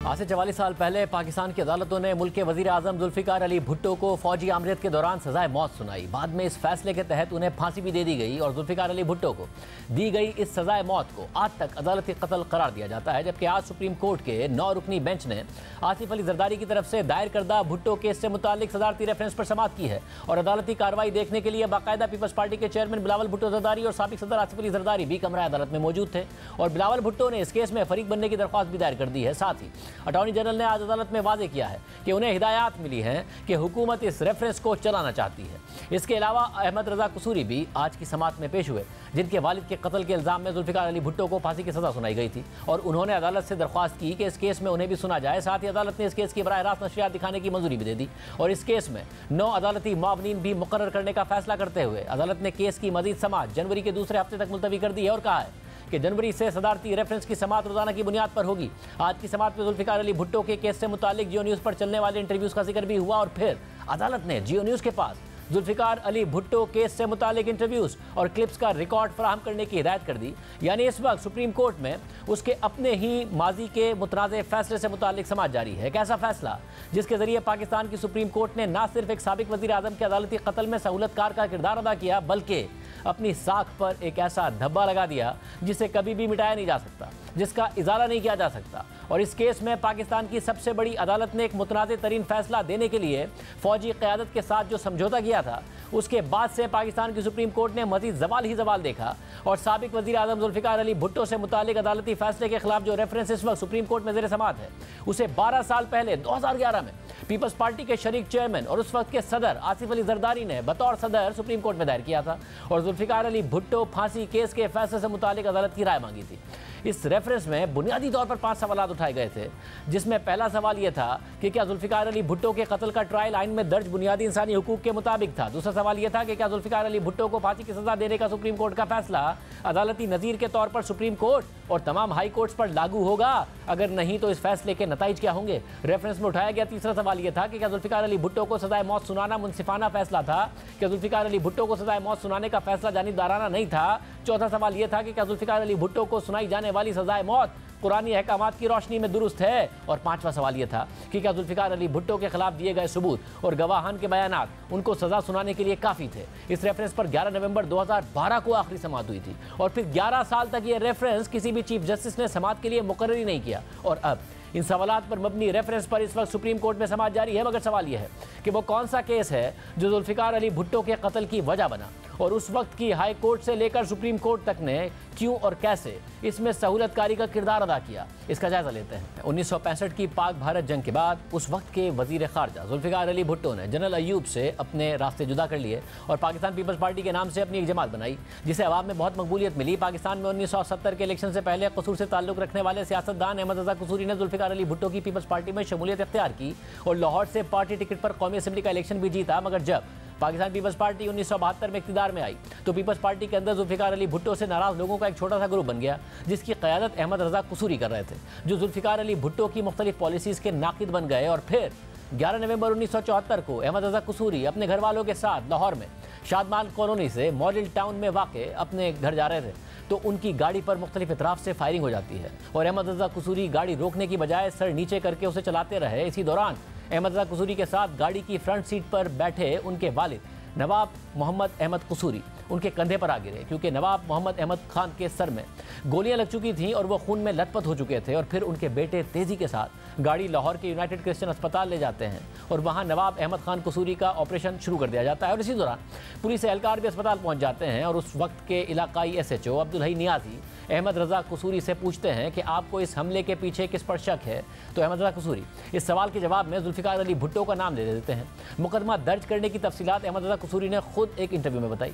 आज से 44 साल पहले पाकिस्तान की अदालतों ने मुल्क के वजीर आजम जुल्फिकार अली भुट्टो को फौजी आमरीत के दौरान सजाए मौत सुनाई। बाद में इस फैसले के तहत उन्हें फांसी भी दे दी गई और जुल्फिकार अली भुट्टो को दी गई इस सजाए मौत को आज तक अदालती कत्ल करार दिया जाता है। जबकि आज सुप्रीम कोर्ट के 9 रुकनी बेंच ने आसिफ अली जरदारी की तरफ से दायर करदा भुट्टो केस से मुतालिक सदारती रेफरेंस पर समाअत की है और अदालती कार्रवाई देखने के लिए बाकायदा पीपल्स पार्टी के चेयरमैन बिलावल भुट्टो जरदारी और साबिक सदर आसिफ अली जरदारी भी कमरा अदालत में मौजूद थे और बिलावल भुट्टो ने इस केस में फरीक बनने की दरख्वास्त भी दायर कर दी है। साथ ही अटॉर्नी जनरल ने आज अदालत में वाजे किया है कि उन्हें हिदायत मिली है कि हुकूमत इस रेफरेंस को चलाना चाहती है। इसके अलावा अहमद रजा कसूरी भी आज की समाअत में पेश हुए, जिनके वालिद के कत्ल के इल्जाम में जुल्फिकार अली भुट्टो को फांसी की सजा सुनाई गई थी और उन्होंने अदालत से दरख्वास्त की कि इस केस में उन्हें भी सुना जाए। साथ ही अदालत ने इस केस की बराह रास्त नशरियात दिखाने की मंजूरी भी दे दी और इस केस में 9 अदालती मुआवनीन भी मुकर्रर करने का फैसला करते हुए अदालत ने केस की मजीद समाअत जनवरी के दूसरे हफ्ते तक मुलतवी कर दी है और कहा है कि जनवरी से सदारती रेफरेंस की समाअत रोजाना की बुनियाद पर होगी। आज की समाअत में जुल्फिकार अली भुट्टो के केस से मुतालिक जियो न्यूज़ पर चलने वाले इंटरव्यूज का जिक्र भी हुआ और फिर अदालत ने जियो न्यूज़ के पास जुल्फिकार अली भुट्टो केस से मुतालिक इंटरव्यूज और क्लिप्स का रिकॉर्ड फराहम करने की हिदायत कर दी। यानी इस वक्त सुप्रीम कोर्ट में उसके अपने ही माजी के मुतनाज़े फैसले से मुतालिक समाअत जारी है। एक ऐसा फैसला जिसके जरिए पाकिस्तान की सुप्रीम कोर्ट ने न सिर्फ एक साबिक वजीर आजम के अदालती कत्ल में सहूलतकार का किरदार अदा किया बल्कि अपनी साख पर एक ऐसा धब्बा लगा दिया जिसे कभी भी मिटाया नहीं जा सकता, जिसका इजाला नहीं किया जा सकता। और इस केस में पाकिस्तान की सबसे बड़ी अदालत ने एक मुतनाज़े तरीन फैसला देने के लिए फौजी क़यादत के साथ जो समझौता किया था, उसके बाद से पाकिस्तान की सुप्रीम कोर्ट ने मजीद जवाल ही जवाल देखा और साबिक वजीर आजम जुल्फिकार अली भुट्टो से मुतालिक अदालती फैसले के खिलाफ जो रेफरेंस इस वक्त सुप्रीम कोर्ट में ज़ेर समाअत है, उसे 12 साल पहले 2011 में पीपल्स पार्टी के शरीक चेयरमैन और उस वक्त के सदर आसिफ अली जरदारी ने बतौर सदर सुप्रीम कोर्ट में दायर किया था और जुल्फिकार अली भुट्टो फांसी केस के फैसले से मुतालिक अदालत की राय मांगी थी। इस रेफरेंस में बुनियादी तौर पर 5 सवाल उठाए गए थे, जिसमें पहला सवाल यह था कि क्या जुल्फिकार अली भुट्टो के कत्ल का ट्रायल आइन में दर्ज बुनियादी इंसानी हुकूक के मुताबिक था। दूसरा सवाल यह था कि क्या जुल्फिकार अली भुट्टो को फांसी की सजा देने का सुप्रीम कोर्ट का फैसला अदालती नज़ीर के तौर पर सुप्रीम कोर्ट और तमाम हाई कोर्ट्स पर लागू होगा, अगर नहीं तो इस फैसले के नताइज क्या होंगे। रेफरेंस में उठाया गया तीसरा सवाल यह था कि क्या जुल्फिकार अली भुट्टो को सजाए मौत सुनाना मुनसिफाना फैसला था, क्या जुल्फिकार अली भुट्टो को सजाए मौत सुनाने का फैसला जानिबदाराना नहीं था। चौथा सवाल यह था कि क्या जुल्फिकार अली भुट्टो को सुनाई जाने वाली सजाए मौत कुरानी अहकामात की रोशनी में दुरुस्त है। और 5वां सवाल यह था कि क्या जुल्फिकार अली भुट्टो के खिलाफ दिए गए सबूत और गवाहान के बयानात उनको सजा सुनाने के लिए काफ़ी थे। इस रेफरेंस पर 11 नवंबर 2012 को आखिरी समाअत हुई थी और फिर 11 साल तक ये रेफरेंस किसी भी चीफ जस्टिस ने समाअत के लिए मुकर्रर ही नहीं किया और अब इन सवालात पर मबनी रेफरेंस पर इस वक्त सुप्रीम कोर्ट में समाअत जारी है। मगर सवाल यह है कि वो कौन सा केस है जो जुल्फिकार अली भुट्टो के कत्ल की वजह बना और उस वक्त की हाई कोर्ट से लेकर सुप्रीम कोर्ट तक ने क्यों और कैसे इसमें सहूलतकारी का किरदार अदा किया, इसका जायजा लेते हैं। 1965 की पाक भारत जंग के बाद उस वक्त के वजीर खारजा जुल्फिकार अली भुट्टो ने जनरल अयूब से अपने रास्ते जुदा कर लिए और पाकिस्तान पीपल्स पार्टी के नाम से अपनी एक जमात बनाई, जिसे अवाम में बहुत मकबूलियत मिली। पाकिस्तान में 1970 के इलेक्शन से पहले कसूर से ताल्लुक रखने वाले सियासतदान अहमद रजा कसूरी ने जुल्फिकार अली भुट्टो की पीपल्स पार्टी में शमूलियत इख्तियार की और लाहौर से पार्टी टिकट पर कौमी असम्बली का इलेक्शन भी जीता। मगर जब पाकिस्तान पीपल्स पार्टी 1972 में इख्तियार में आई तो पीपल्स पार्टी के अंदर जुल्फिकार अली भुट्टो से नाराज लोगों का एक छोटा सा ग्रुप बन गया, जिसकी क़यादत अहमद रजा कसूरी कर रहे थे, जो जुल्फिकार अली भुट्टो की मुख्तलिफ पॉलिसीज़ के नाकिद बन गए। और फिर 11 नवंबर 1974 को अहमद रजा कसूरी अपने घर वालों के साथ लाहौर में शादमान कॉलोनी से मॉडल टाउन में वाक़ अपने घर जा रहे थे तो उनकी गाड़ी पर मुख्तलिफ अतराफ से फायरिंग हो जाती है और अहमद रजा कसूरी गाड़ी रोकने की बजाय सर नीचे करके उसे चलाते रहे। इसी दौरान अहमद रजा कसूरी के साथ गाड़ी की फ्रंट सीट पर बैठे उनके वालिद नवाब मोहम्मद अहमद कसूरी उनके कंधे पर आ गिरे, क्योंकि नवाब मोहम्मद अहमद खान के सर में गोलियां लग चुकी थीं और वो खून में लथपथ हो चुके थे। और फिर उनके बेटे तेज़ी के साथ गाड़ी लाहौर के यूनाइटेड क्रिश्चियन अस्पताल ले जाते हैं और वहाँ नवाब अहमद खान कसूरी का ऑपरेशन शुरू कर दिया जाता है। और इसी दौरान पुलिस एहलकार भी अस्पताल पहुँच जाते हैं और उस वक्त के इलाकाई SHO अब्दुल हई नियाज़ी अहमद रजा कसूरी से पूछते हैं कि आपको इस हमले के पीछे किस पर शक है, तो अहमद रजा कसूरी इस सवाल के जवाब में जुल्फिकार अली भुट्टो का नाम ले देते हैं। मुकदमा दर्ज करने की तफसीलात अहमद रजा कसूरी ने खुद एक इंटरव्यू में बताई,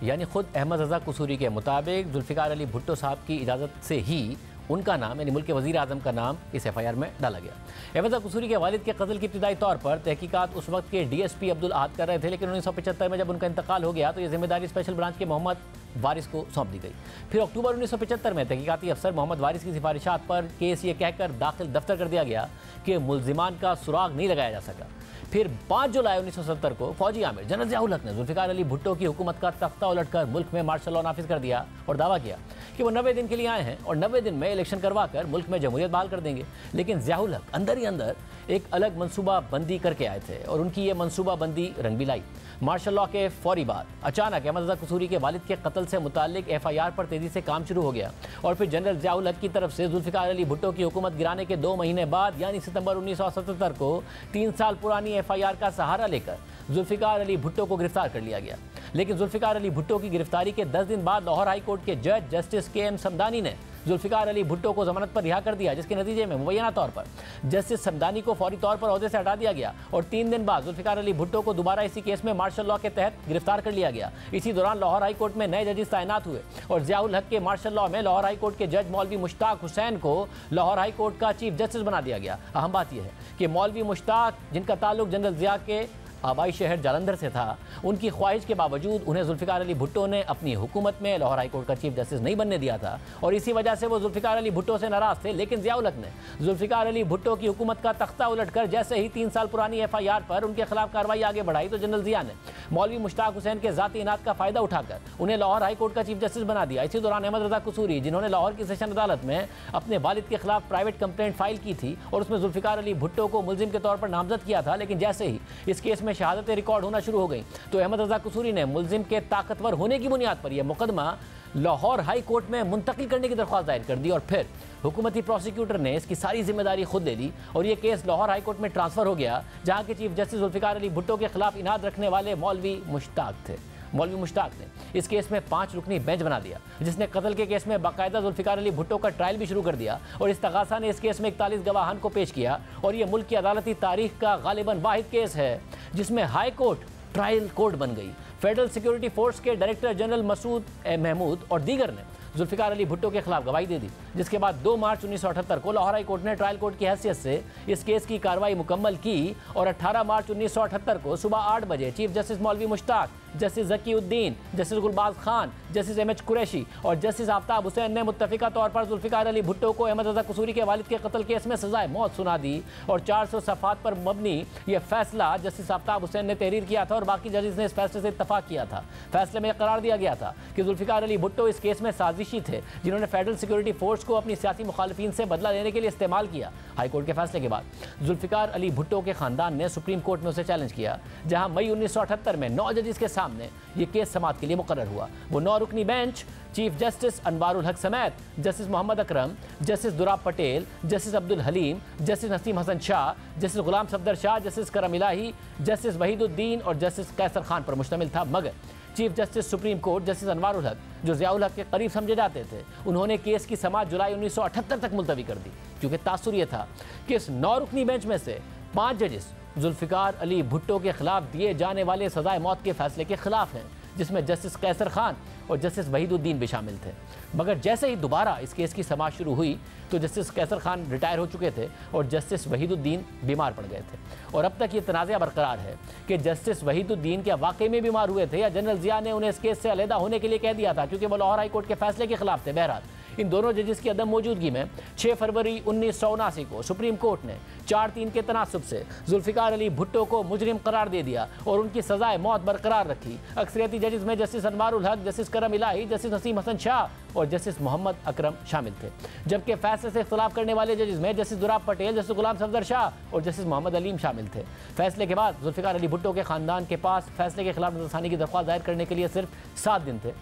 यानी खुद अहमद रजा कसूरी के मुताबिक जुल्फिकार अली भुट्टो साहब की इजाज़त से ही उनका नाम यानी मुल्क के वज़ीर आज़म का नाम इस FIR में डाला गया। अहमद रजा कसूरी के वालिद के कत्ल की इब्तिदाई तौर पर तहकीकात उस वक्त के DSP अब्दुल अहद कर रहे थे, लेकिन 1975 में जब उनका इंतकाल हो गया तो ये जिम्मेदारी स्पेशल ब्रांच के मोहम्मद वारिस को सौंप दी गई। फिर अक्टूबर 1975 में तहकीकाती अफसर मोहम्मद वारिस की सिफारिशात पर केस ये कहकर दाखिल दफ्तर कर दिया गया कि मुल्जिमान का सुराग नहीं लगाया जा सका। फिर 5 जुलाई 1970 को फौजी आमिर जनरल ज़ियाउल हक ने जुल्फ़िकार अली भुट्टो की हुकूमत का तख्ता उलटकर मुल्क में मार्शल लॉ नाफिज कर दिया और दावा किया कि वो 90 दिन के लिए आए हैं और 90 दिन में इलेक्शन करवा कर मुल्क में जमहूरियत बहाल कर देंगे। लेकिन ज़ियाउल हक अंदर ही अंदर एक अलग मनसूबा बंदी करके आए थे और उनकी ये मनसूबा बंदी रंग भी लाई। मार्शल लॉ के फौरी बाद अचानक अहमद रज़ा कसूरी के वालिद के कत्ल से मुताल्लिक FIR पर तेजी से काम शुरू हो गया और फिर जनरल ज़ियाउल हक की तरफ से जुल्फ़िकार अली भुट्टो की हुकूमत गिराने के 2 महीने बाद यानी सितंबर 1977 को 3 साल पुरानी FIR का सहारा लेकर जुल्फ़िकार अली भुट्टो को गिरफ्तार कर लिया गया। लेकिन जुल्फ़िकार अली भुट्टो की गिरफ्तारी के 10 दिन बाद लाहौर हाई कोर्ट के जज जस्टिस KM समदानी ने जुल्फ़िकार अली भुट्टो को जमानत पर रिहा कर दिया, जिसके नतीजे में मुबैना तौर पर जस्टिस समदानी को फौरी तौर पर ओहदे से हटा दिया गया और 3 दिन बाद जुल्फ़िकार अली भुट्टो को दोबारा इसी केस में मार्शल लॉ के तहत गिरफ्तार कर लिया गया। इसी दौरान लाहौर हाई कोर्ट में नए जजेस तैनात हुए और ज़ियाउल हक के मार्शल लॉ में लाहौर हाई कोर्ट के जज मौलवी मुश्ताक हुसैन को लाहौर हाई कोर्ट का चीफ जस्टिस बना दिया गया। अहम बात यह है कि मौलवी मुश्ताक, जिनका ताल्लुक जनरल ज़िया के आबाई शहर जालंधर से था, उनकी ख्वाहिश के बावजूद उन्हें जुल्फ़िकार अली भुट्टो ने अपनी हुकूमत में लाहौर हाई कोर्ट का चीफ जस्टिस नहीं बनने दिया था और इसी वजह से वो जुल्फ़िकार अली भुट्टो से नाराज़ थे। लेकिन ज़ियाउल हक ने जुल्फ़िकार अली भुट्टो की हुकूमत का तख्ता उलटकर जैसे ही 3 साल पुरानी FIR पर उनके खिलाफ कार्रवाई आगे बढ़ाई तो जनरल ज़िया ने मौलवी मुश्ताक हुसैन के ज़ाती इनात का फ़ायदा उठाकर उन्हें लाहौर हाई कोर्ट का चीफ जस्टिस बना दिया। इसी दौरान अहमद रज़ा कसूरी, जिन्होंने लाहौर की सेशन अदालत में अपने वालिद के खिलाफ प्राइवेट कंप्लेंट फाइल की थी और उसमें जुल्फ़िकार अली भुट्टो को मुलजिम के तौर पर नामजद किया था, लेकिन जैसे ही इस केस में शहादतें रिकॉर्ड होना शुरू हो गई तो अहमद रज़ा कसूरी ने मुलजिम के ताकतवर होने की बुनियाद पर यह मुकदमा लाहौर हाई कोर्ट में मुंतकिल करने की दरख्वास्त दायर कर दी और फिर हुकूमती प्रोसिक्यूटर ने इसकी सारी जिम्मेदारी खुद ले ली और यह केस लाहौर हाई कोर्ट में ट्रांसफर हो गया, जहां के चीफ जस्टिस जुल्फ़िकार अली भुट्टो के खिलाफ इनाद रखने वाले मौलवी मुश्ताक थे। मौलवी मुश्ताक ने इस केस में 5 रुकनी बेंच बना दिया, जिसने कत्ल के केस में बाकायदा जुल्फ़िकार अली भुट्टो का ट्रायल भी शुरू कर दिया और इस्तग़ासा ने इस केस में 41 गवाहान को पेश किया और यह मुल्क की अदालती तारीख का गालिबन वाहिद केस है जिसमें हाई कोर्ट ट्रायल कोर्ट बन गई। फेडरल सिक्योरिटी फोर्स के डायरेक्टर जनरल मसूद महमूद और दीगर ने जुल्फ़िकार अली भुट्टो के खिलाफ गवाही दे दी, जिसके बाद 2 मार्च 1978 को लाहौर हाई कोर्ट ने ट्रायल कोर्ट की हैसियत से इस केस की कार्रवाई मुकम्मल की और 18 मार्च 1978 को सुबह 8 बजे chief justice Maulvi Mushtaq, justice Zakiuddin, justice Gulbaz Khan, justice MH Qureshi और जस्टिस आफ्ताब हुसैन ने मुत्तफ़िका तौर पर जुल्फ़िकार अली भुट्टो को अहमद रज़ा कसूरी के वालिद के कत्ल केस में सज़ाए मौत सुना दी और 400 सफ़ात पर मबनी यह फैसला जस्टिस आफ्ताब हुसैन ने तहरीर किया था और बाकी जजेस ने इस फैसले से इत्तफाक किया था। फैसले में करार दिया गया था कि जुल्फ़िकार अली भुट्टो इस केस में साजिशी थे, जिन्होंने फेडरल सिक्योरिटी फोर्स को अपनी सियासी मुखालिफिन से बदला लेने के लिए इस्तेमाल किया। हाई कोर्ट के फैसले के बाद जुल्फ़िकार अली भुट्टो के खानदान ने सुप्रीम कोर्ट में उसे चैलेंज किया, जहां मई 1978 में 9 जजेस के सामने ये केस समाअत के लिए मुकर्रर हुआ। वो 9 रुकनी bench chief justice Anwarul Haq समेत justice Mohammad Akram, justice Dorab Patel, justice Abdul Haleem, justice Naseem Hasan Shah, justice Ghulam Safdar Shah, justice Karam Elahi, justice Wahiduddin और जस्टिस कैसर खान पर मुश्तमिल था। मगर chief justice supreme court justice Anwarul हक, जो ज़ियाउल हक के करीब समझे जाते थे, उन्होंने केस की समाअत जुलाई 1978 तक मुलतवी कर दी, क्योंकि तासुर यह था कि इस 9 रुकनी बेंच में से 5 जजेस जुल्फ़िकार अली भुट्टो के खिलाफ दिए जाने वाले सजाए मौत के फैसले के खिलाफ हैं, जिसमें जस्टिस कैसर खान और जस्टिस वहीदुद्दीन भी शामिल थे। मगर जैसे ही दोबारा इस केस की समाअत शुरू हुई तो जस्टिस कैसर खान रिटायर हो चुके थे और जस्टिस वहीदुद्दीन बीमार पड़ गए थे और अब तक ये तनाज़ा बरकरार है कि जस्टिस वहीदुद्दीन क्या वाकई में बीमार हुए थे या जनरल ज़िया ने उन्हें इस केस से अलहदा होने के लिए कह दिया था, क्योंकि वो लाहौर हाई कोर्ट के फैसले के खिलाफ थे। बहरहाल इन दोनों जजेस की अदम मौजूदगी में 6 फरवरी 1979 को सुप्रीम कोर्ट ने 4-3 के तनासुब से जुल्फ़िकार अली भुट्टो को मुजरिम करार दे दिया और उनकी सजाए मौत बरकरार रखी। अक्सरियती जजेस में जस्टिस अनवारुल हक, जस्टिस करम इलाही, जस्टिस नसीम हसन शाह और जस्टिस मोहम्मद अकरम शामिल थे, जबकि फैसले से इख्तलाफ करने वाले जजेस में जस्टिस दुराब पटेल, जस्टिस गुलाम सफदर शाह और जस्टिस मोहम्मद अलीम शामिल थे। फैसले के बाद जुल्फ़िकार अली भुट्टो के खानदान के पास फैसले के खिलाफ नज़रसानी की दरख्वास्त दायर करने के लिए सिर्फ 7 दिन थे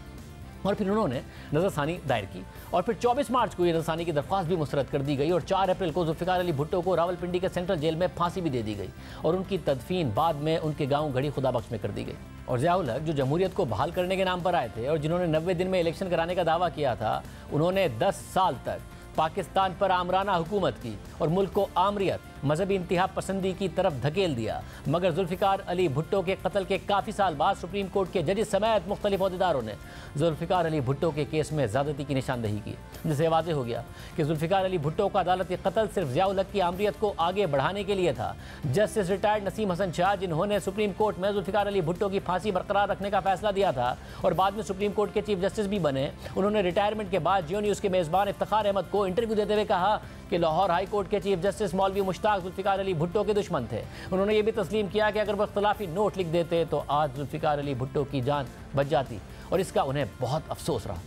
और फिर उन्होंने नज़रसानी दायर की और फिर 24 मार्च को ये नज़रसानी की दरख्वास्त भी मुस्तरद कर दी गई और 4 अप्रैल को जुल्फ़िकार अली भुट्टो को रावलपिंडी के सेंट्रल जेल में फांसी भी दे दी गई और उनकी तदफीन बाद में उनके गांव घड़ी खुदाबख्श में कर दी गई। और ज़ियाउल हक, जो जमहूरियत को बहाल करने के नाम पर आए थे और जिन्होंने 90 दिन में इलेक्शन कराने का दावा किया था, उन्होंने 10 साल तक पाकिस्तान पर आमराना हुकूमत की और मुल्क को आमरियत मजहबी इंतहा पसंदी की तरफ धकेल दिया। मगर जुल्फिकार अली भुट्टो के कत्ल के काफ़ी साल बाद सुप्रीम कोर्ट के जजेस समेत मुख्तलिफ अहदेदारों ने जुल्फिकार अली भुट्टो के केस में ज़्यादती की निशानदही की, जिससे वाज़ेह हो गया कि जुल्फिकार अली भुट्टो का अदालती कत्ल सिर्फ ज़ियाउल हक की आमरीत को आगे बढ़ाने के लिए था। जस्टिस रिटायर्ड नसीम हसन शाह, जिन्होंने सुप्रीम कोर्ट में जुल्फिकार अली भुट्टो की फांसी बरकरार रखने का फैसला दिया था और बाद में सुप्रीम कोर्ट के चीफ जस्टिस भी बने, उन्होंने रिटायरमेंट के बाद जियो न्यूज़ के मेज़बान इफ्तिखार अहमद को इंटरव्यू देते हुए कहा कि लाहौर हाई कोर्ट के चीफ जस्टिस मौलवी मुश्ताक जुल्फिकार अली भुट्टो के दुश्मन थे। उन्होंने ये भी तस्लीम किया कि अगर वो इख्तलाफी नोट लिख देते तो आज जुल्फिकार अली भुट्टो की जान बच जाती और इसका उन्हें बहुत अफसोस रहा।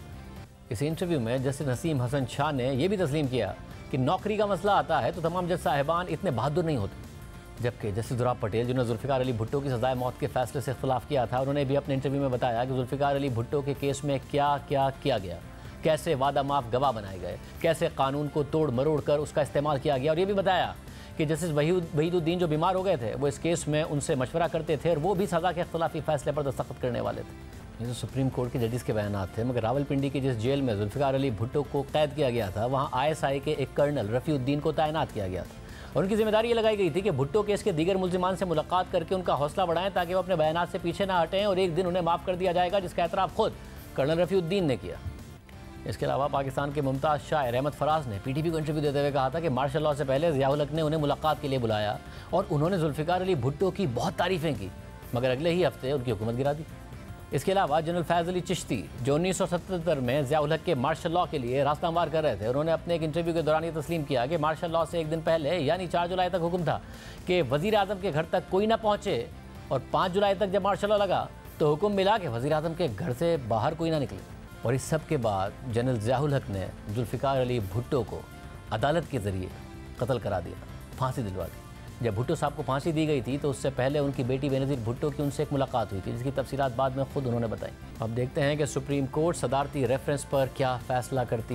इस इंटरव्यू में जस्टिस नसीम हसन शाह ने यह भी तस्लीम किया कि नौकरी का मसला आता है तो तमाम जज साहिबान इतने बहादुर नहीं होते। जबकि जस्टिस दुराब पटेल, जिन्होंने जुल्फिकार अली भुट्टो की सजाए मौत के फैसले से इख्तलाफ किया था, उन्होंने भी अपने इंटरव्यू में बताया कि जुल्फिकार अली भुट्टो के केस में क्या क्या किया गया, कैसे वादा माफ गवाह बनाए गए, कैसे कानून को तोड़ मरोड़ कर उसका इस्तेमाल किया गया। और ये भी बताया कि जस्टिस वहीदुद्दीन जो बीमार हो गए थे वो इस केस में उनसे मशवरा करते थे और वो भी सज़ा के इख्तलाफी फैसले पर दस्तखत करने वाले थे। ये तो सुप्रीम कोर्ट के जजेस के बयानात थे। मगर रावलपिंडी की जिस जेल में जुल्फिकार अली भुट्टो को कैद किया गया था, वहाँ ISI के एक कर्नल रफ़ीउद्दीन को तैनात किया गया था और उनकी जिम्मेदारी ये लगाई गई थी कि भुट्टो केस के दीगर मुल्जिमान से मुलाकात करके उनका हौसला बढ़ाएं ताकि वो अपने बयानात से पीछे ना हटें और एक दिन उन्हें माफ़ कर दिया जाएगा, जिसका एतराफ़ खुद कर्नल रफ़ीउद्दीन ने किया। इसके अलावा पाकिस्तान के मुमताज़ शायर अहमद फराज ने PTV को इंटरव्यू देते हुए कहा था कि मार्शल लॉ से पहले ज़ियाउल हक ने उन्हें मुलाकात के लिए बुलाया और उन्होंने जुल्फिकार अली भुट्टो की बहुत तारीफ़ें की, मगर अगले ही हफ्ते उनकी हुकूमत गिरा दी। इसके अलावा जनरल फैज़ अली चिश्ती, जो 1977 में ज़ियाउल हक के मार्शल लॉ के लिए रास्ता हमवार कर रहे थे, उन्होंने अपने एक इंटरव्यू के दौरान ये तस्लीम किया कि मार्शल लॉ से एक दिन पहले यानी 4 जुलाई तक हुक्म था कि वज़ीर आज़म के घर तक कोई ना पहुँचे और 5 जुलाई तक जब मार्शल लॉ लगा तो हुक्म मिला कि वज़ीर आज़म के घर से बाहर कोई ना निकले। और इस सब के बाद जनरल ज़ियाउल हक ने जुल्फिकार अली भुट्टो को अदालत के ज़रिए कत्ल करा दिया, फांसी दिलवा दी। जब भुट्टो साहब को फांसी दी गई थी तो उससे पहले उनकी बेटी बेनज़ीर भुट्टो की उनसे एक मुलाकात हुई थी, जिसकी तफसीलात बाद में खुद उन्होंने बताई। अब देखते हैं कि सुप्रीम कोर्ट सदारती रेफरेंस पर क्या फ़ैसला करती है।